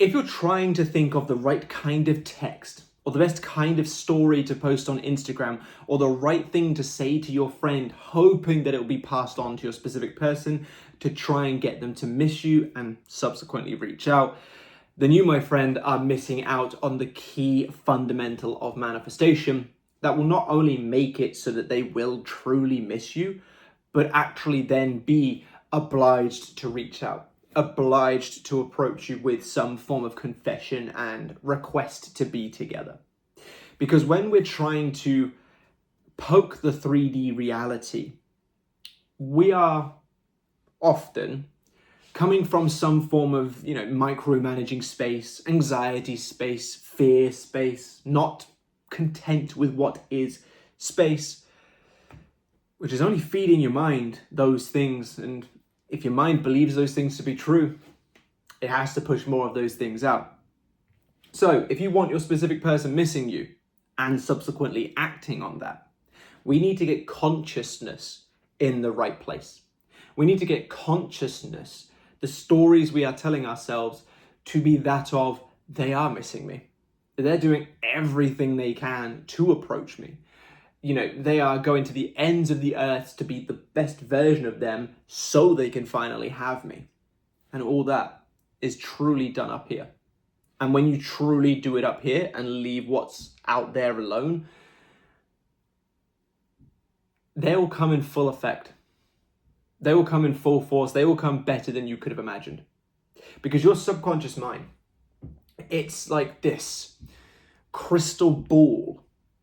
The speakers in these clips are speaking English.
If you're trying to think of the right kind of text or the best kind of story to post on Instagram or the right thing to say to your friend, hoping that it will be passed on to your specific person to try and get them to miss you and subsequently reach out, then you, my friend, are missing out on the key fundamental of manifestation that will not only make it so that they will truly miss you, but actually then be obliged to reach out, obliged to approach you with some form of confession and request to be together. Because when we're trying to poke the 3D reality, we are often coming from some form of, micromanaging space, anxiety space, fear space, not content with what is space, which is only feeding your mind those things. And if your mind believes those things to be true, it has to push more of those things out. So if you want your specific person missing you and subsequently acting on that, we need to get consciousness in the right place. We need to get consciousness, the stories we are telling ourselves, to be that of, they are missing me. They're doing everything they can to approach me. They are going to the ends of the earth to be the best version of them so they can finally have me. And all that is truly done up here. And when you truly do it up here and leave what's out there alone, they will come in full effect. They will come in full force. They will come better than you could have imagined. Because your subconscious mind, it's like this crystal ball.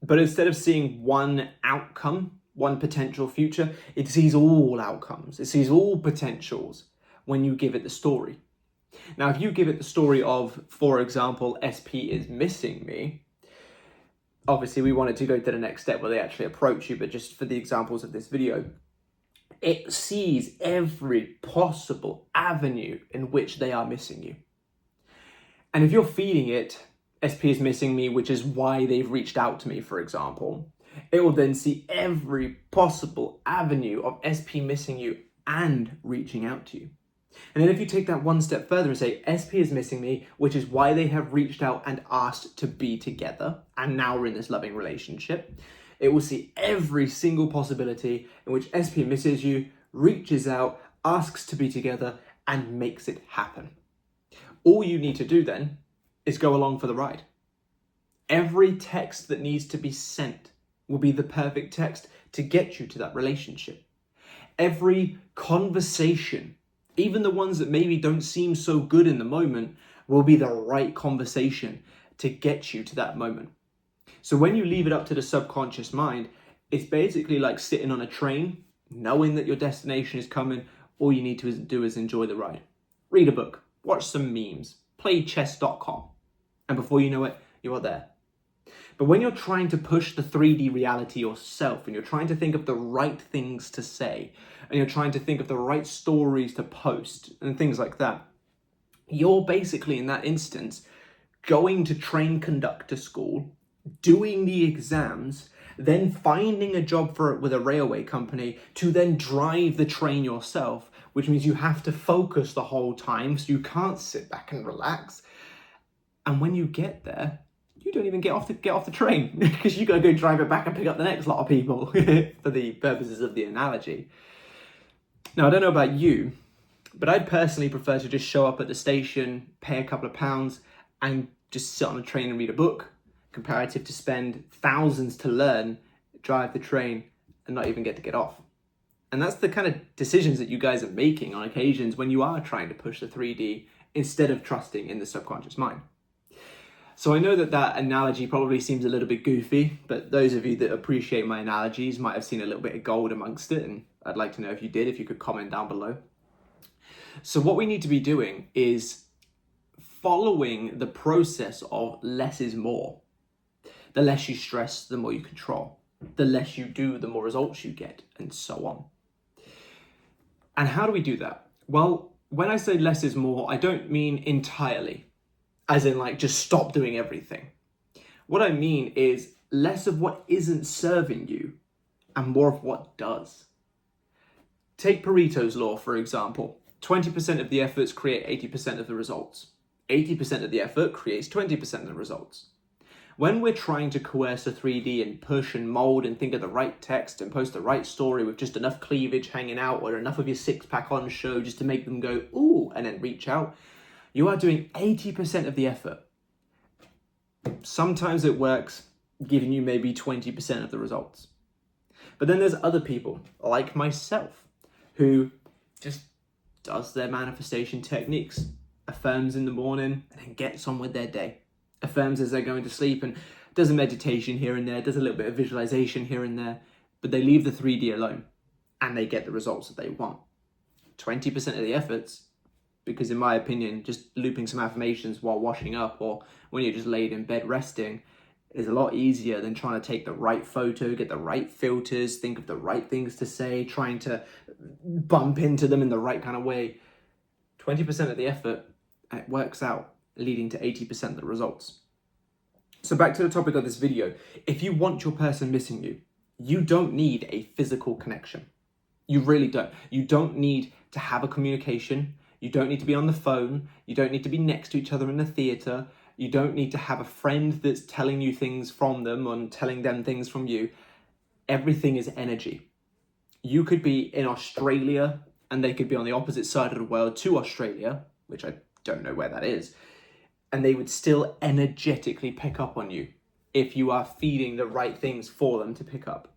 But instead of seeing one outcome, one potential future, it sees all outcomes. It sees all potentials when you give it the story. Now, if you give it the story of, for example, SP is missing me, obviously we want it to go to the next step where they actually approach you, but just for the examples of this video, it sees every possible avenue in which they are missing you. And if you're feeding it, SP is missing me, which is why they've reached out to me, for example, it will then see every possible avenue of SP missing you and reaching out to you. And then if you take that one step further and say, SP is missing me, which is why they have reached out and asked to be together, and now we're in this loving relationship, it will see every single possibility in which SP misses you, reaches out, asks to be together, and makes it happen. All you need to do then is go along for the ride. Every text that needs to be sent will be the perfect text to get you to that relationship. Every conversation, even the ones that maybe don't seem so good in the moment, will be the right conversation to get you to that moment. So when you leave it up to the subconscious mind, it's basically like sitting on a train, knowing that your destination is coming. All you need to do is enjoy the ride. Read a book, watch some memes, play chess.com. And before you know it, you are there. But when you're trying to push the 3D reality yourself, and you're trying to think of the right things to say, and you're trying to think of the right stories to post, and things like that, you're basically, in that instance, going to train conductor school, doing the exams, then finding a job with a railway company to then drive the train yourself, which means you have to focus the whole time, so you can't sit back and relax. And when you get there, you don't even get off the train because you got to go drive it back and pick up the next lot of people for the purposes of the analogy. Now, I don't know about you, but I'd personally prefer to just show up at the station, pay a couple of pounds, and just sit on a train and read a book, comparative to spend thousands to learn, drive the train, and not even get off. And that's the kind of decisions that you guys are making on occasions when you are trying to push the 3D instead of trusting in the subconscious mind. So I know that analogy probably seems a little bit goofy, but those of you that appreciate my analogies might have seen a little bit of gold amongst it, and I'd like to know if you did, if you could comment down below. So what we need to be doing is following the process of less is more. The less you stress, the more you control. The less you do, the more results you get, and so on. And how do we do that? Well, when I say less is more, I don't mean entirely, as in like just stop doing everything. What I mean is less of what isn't serving you and more of what does. Take Pareto's law, for example. 20% of the efforts create 80% of the results. 80% of the effort creates 20% of the results. When we're trying to coerce a 3D and push and mold and think of the right text and post the right story with just enough cleavage hanging out or enough of your six-pack on show just to make them go, ooh, and then reach out, you are doing 80% of the effort. Sometimes it works, giving you maybe 20% of the results. But then there's other people, like myself, who just does their manifestation techniques, affirms in the morning, and then gets on with their day. Affirms as they're going to sleep and does a meditation here and there, does a little bit of visualization here and there, but they leave the 3D alone and they get the results that they want. 20% of the efforts, because in my opinion, just looping some affirmations while washing up or when you're just laid in bed resting is a lot easier than trying to take the right photo, get the right filters, think of the right things to say, trying to bump into them in the right kind of way. 20% of the effort, and it works out, leading to 80% of the results. So back to the topic of this video. If you want your person missing you, you don't need a physical connection. You really don't. You don't need to have a communication. You don't need to be on the phone. You don't need to be next to each other in the theater. You don't need to have a friend that's telling you things from them and telling them things from you. Everything is energy. You could be in Australia and they could be on the opposite side of the world to Australia, which I don't know where that is, and they would still energetically pick up on you if you are feeding the right things for them to pick up.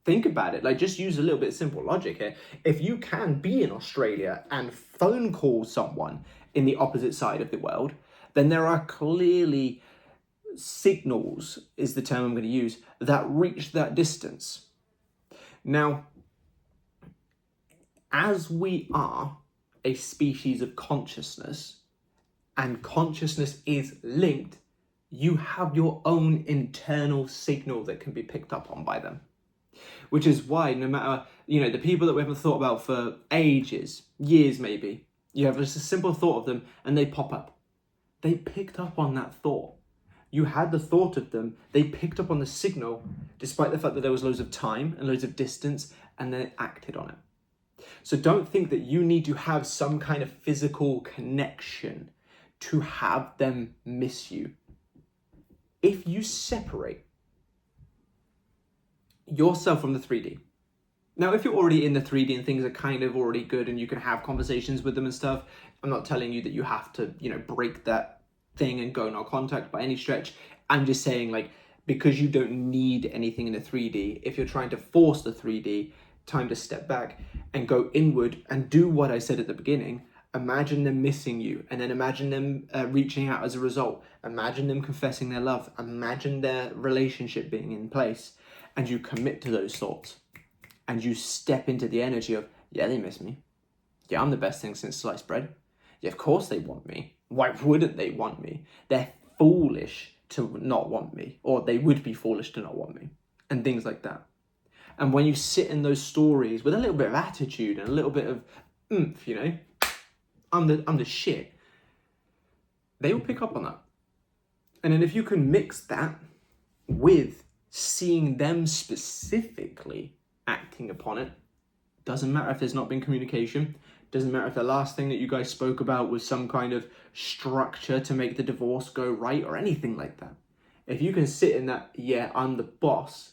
Think about it, like just use a little bit of simple logic here. If you can be in Australia and phone call someone in the opposite side of the world, then there are clearly signals, is the term I'm going to use, that reach that distance. Now, as we are a species of consciousness, and consciousness is linked, you have your own internal signal that can be picked up on by them. Which is why no matter, the people that we haven't thought about for ages, years maybe, you have just a simple thought of them and they pop up. They picked up on that thought. You had the thought of them, they picked up on the signal, despite the fact that there was loads of time and loads of distance, and they acted on it. So don't think that you need to have some kind of physical connection to have them miss you. If you separate yourself from the 3D. Now, if you're already in the 3D and things are kind of already good and you can have conversations with them and stuff, I'm not telling you that you have to, break that thing and go no contact by any stretch. I'm just saying, because you don't need anything in the 3D, if you're trying to force the 3D, time to step back and go inward and do what I said at the beginning. Imagine them missing you, and then imagine them reaching out as a result. Imagine them confessing their love. Imagine their relationship being in place, and you commit to those thoughts. And you step into the energy of, yeah, they miss me. Yeah, I'm the best thing since sliced bread. Yeah, of course they want me. Why wouldn't they want me? They're foolish to not want me, or they would be foolish to not want me, and things like that. And when you sit in those stories with a little bit of attitude and a little bit of oomph, I'm the shit, they will pick up on that. And then if you can mix that with seeing them specifically acting upon it, doesn't matter if there's not been communication, doesn't matter if the last thing that you guys spoke about was some kind of structure to make the divorce go right or anything like that. If you can sit in that, yeah, I'm the boss,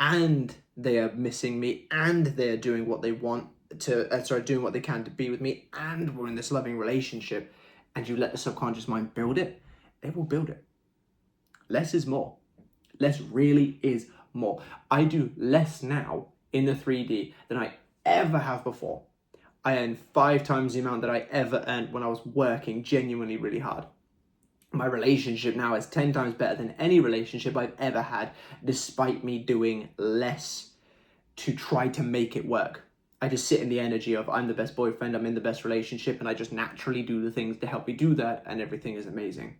and they are missing me, and they're doing what they want to, doing what they can to be with me, and we're in this loving relationship, and you let the subconscious mind build it, it will build it. Less is more. Less really is more. I do less now in the 3D than I ever have before. I earn 5 times the amount that I ever earned when I was working genuinely really hard. My relationship now is 10 times better than any relationship I've ever had, despite me doing less to try to make it work. I just sit in the energy of, I'm the best boyfriend, I'm in the best relationship, and I just naturally do the things to help me do that, and everything is amazing.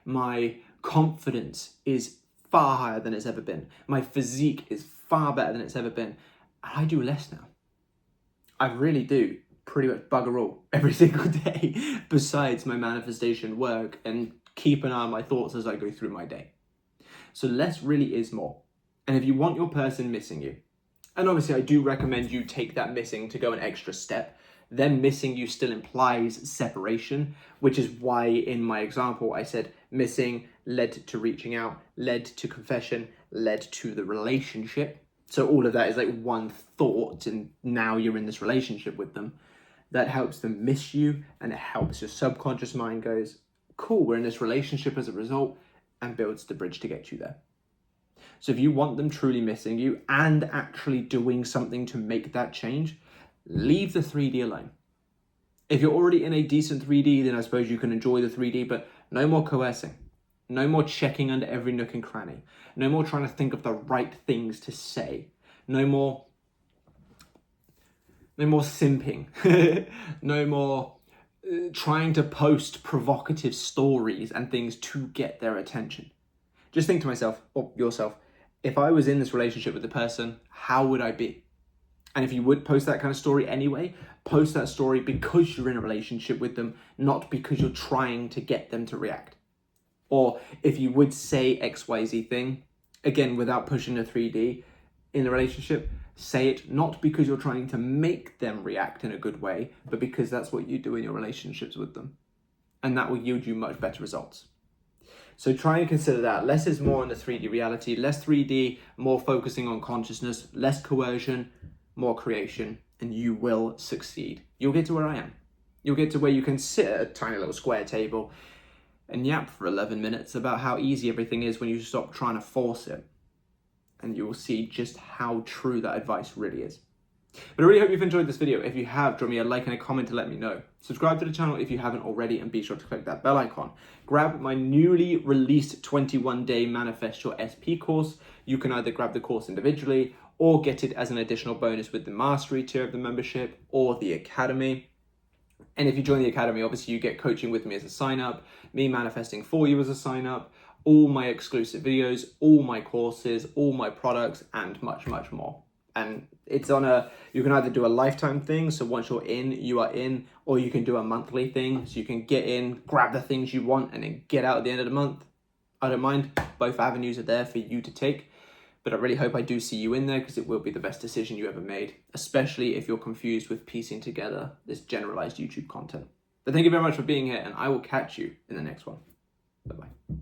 My confidence is far higher than it's ever been. My physique is far better than it's ever been. And I do less now. I really do pretty much bugger all every single day, besides my manifestation work and keep an eye on my thoughts as I go through my day. So less really is more. And if you want your person missing you, and obviously I do recommend you take that missing to go an extra step, Them missing you still implies separation, which is why in my example I said missing led to reaching out, led to confession, led to the relationship. So all of that is like one thought, and now you're in this relationship with them. That helps them miss you, and it helps your subconscious mind goes, cool, we're in this relationship as a result, and builds the bridge to get you there. So if you want them truly missing you and actually doing something to make that change, leave the 3D alone. If you're already in a decent 3D, then I suppose you can enjoy the 3D, but no more coercing. No more checking under every nook and cranny. No more trying to think of the right things to say. No more simping. No more trying to post provocative stories and things to get their attention. Just think to myself, or yourself, if I was in this relationship with the person, how would I be? And if you would post that kind of story anyway, post that story because you're in a relationship with them, not because you're trying to get them to react. Or if you would say XYZ thing, again, without pushing the 3D in the relationship, say it not because you're trying to make them react in a good way, but because that's what you do in your relationships with them. And that will yield you much better results. So try and consider that. Less is more in the 3D reality, less 3D, more focusing on consciousness, less coercion, more creation, and you will succeed. You'll get to where I am. You'll get to where you can sit at a tiny little square table and yap for 11 minutes about how easy everything is when you stop trying to force it. And you will see just how true that advice really is. But I really hope you've enjoyed this video. If you have, drop me a like and a comment to let me know. Subscribe to the channel if you haven't already, and be sure to click that bell icon. Grab my newly released 21-day Manifest Your SP course. You can either grab the course individually or get it as an additional bonus with the Mastery tier of the membership or the Academy. And if you join the Academy, obviously you get coaching with me as a sign-up, me manifesting for you as a sign-up, all my exclusive videos, all my courses, all my products, and much, much more. And it's on you can either do a lifetime thing, so once you're in, you are in, or you can do a monthly thing, so you can get in, grab the things you want, and then get out at the end of the month. I don't mind. Both avenues are there for you to take. But I really hope I do see you in there, because it will be the best decision you ever made, especially if you're confused with piecing together this generalized YouTube content. But thank you very much for being here, and I will catch you in the next one. Bye-bye.